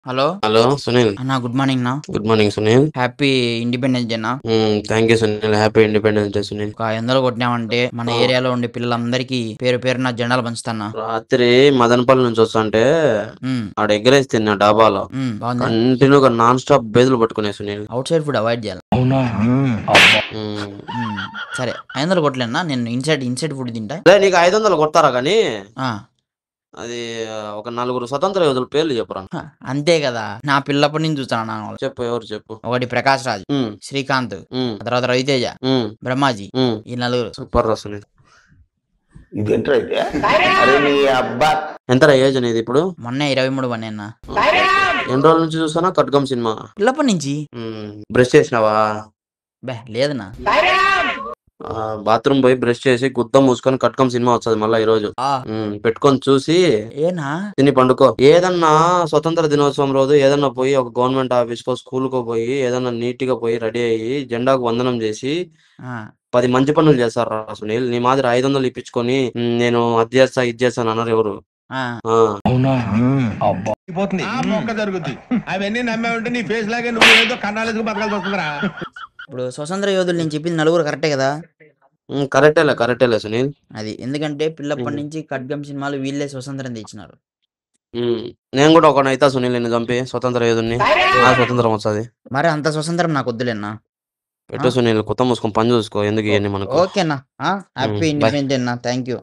Hello hello Sunil. అన్నా, good morning నా. Good morning Sunil. Happy Independence Day నా. Thank you Sunil. Happy Independence Day Sunil. ఒక ఎందరో కొట్టినామంటే మన ఆ, ఏరియాలో ఉండే పిల్లలందరికీ పేరు పేరున జెండాలు పంచుతాన్నా. రాత్రి మదనపల్లి నుంచి వస్తుంటే ఉమ్, ఆడ ఎగ్ రైస్ తిన్నా డాబాలో. బాగుందా? కంటిన్యూగా నాన్ స్టాప్ బేదులు పట్టుకునే Sunil. Out side food avoid చేయాలి. ఉమ్. సరే, 500 కొట్టలేనా, నేను ఇన్సైడ్ ఇన్సైడ్ ఫుడ్ తింటా. లే, నీకు 500 కొడతారా కానీ ఆ, అది ఒక నలుగురు స్వతంత్ర యోధుల పేర్లు చెప్పురా. హ, అంతే కదా, నా పిల్లప్పటి నుంచి చూస్తాను నా వాళ్ళు. చెప్పు, ఎవరు చెప్పు. ఒకటి ప్రకాష్ రాజ్, ఉమ్, శ్రీకాంత్, ఉమ్, ఆ తర్వాత రవితేజ, ఉమ్, బ్రహ్మాజీ, ఉమ్. ఈ నలుగురు. సూపర్ రా సునీల్. ఇదేంట్రా అయితే? అరే నీ అబ్బా ఎంతరా ఏజ్ అనేది ఇప్పుడు? మొన్నే 23 పడినా. ఎన్ని రోజుల నుంచి చూసానా ఖడ్గం సినిమా? పిల్లప్పటి నుంచి. బ్రష్ చేసినావా? బే లేదన్నా. బాత్రూమ్ పోయి బ్రష్ చేసి గుద్దం మూసుకొని కట్కం సినిమా వస్తుంది మళ్ళీ ఈ రోజు. ఆ, పెట్టుకొని చూసి ఏనా? తిని పండుకో. ఏదన్నా స్వతంత్ర దినోత్సవం రోజు ఏదన్నా పోయి ఒక గవర్నమెంట్ ఆఫీస్ కో స్కూల్ కో పోయి ఏదన్నా నీట్ గా పోయి రెడీ అయ్యి జెండాకు వందనం చేసి ఆ, 10 మంచి పనులు చేస్తారు రా సునీల్. నీ మాదిరి 500 ఇప్పించుకొని నేను అది చేస్తా ఇది చేస్తాను అన్నారు ఎవరు? ఆ. ఆ, పోతుంది మొక్క జరుగుద్ది అవన్నీ నమ్మే ఉంటే నీ ఫేస్ లాగే నువ్వు ఏదో కన్నాలేసుకు బతకాల్సి వస్తుందిరా. ఇప్పుడు స్వతంత్ర యోధులు నేను చెప్పింది నలుగురు కరెక్టే కదా. కరెక్టేలే సునీల్. అది ఎందుకంటే పిల్లప్పటి ఉమ్, నుంచి ఖడ్గం సినిమాలు వీళ్ళే స్వతంత్రం తెచ్చినారు. ఉమ్. నేను కూడా ఒకనైతా సునీల్, నిన్ను చంపి స్వతంత్ర యోధుని. నా స్వతంత్రం వస్తుంది. మరి అంత స్వతంత్రం నాకు వద్దులేనా. పెట్టు సునీల్, కొత్త మూసుకొని పని చూసుకో. ఎందుకు ఇవన్నీ మనకు? ఓకేనా. Happy bye. ఇండిపెండెన్స్ డే అన్న, థ్యాంక్ యూ.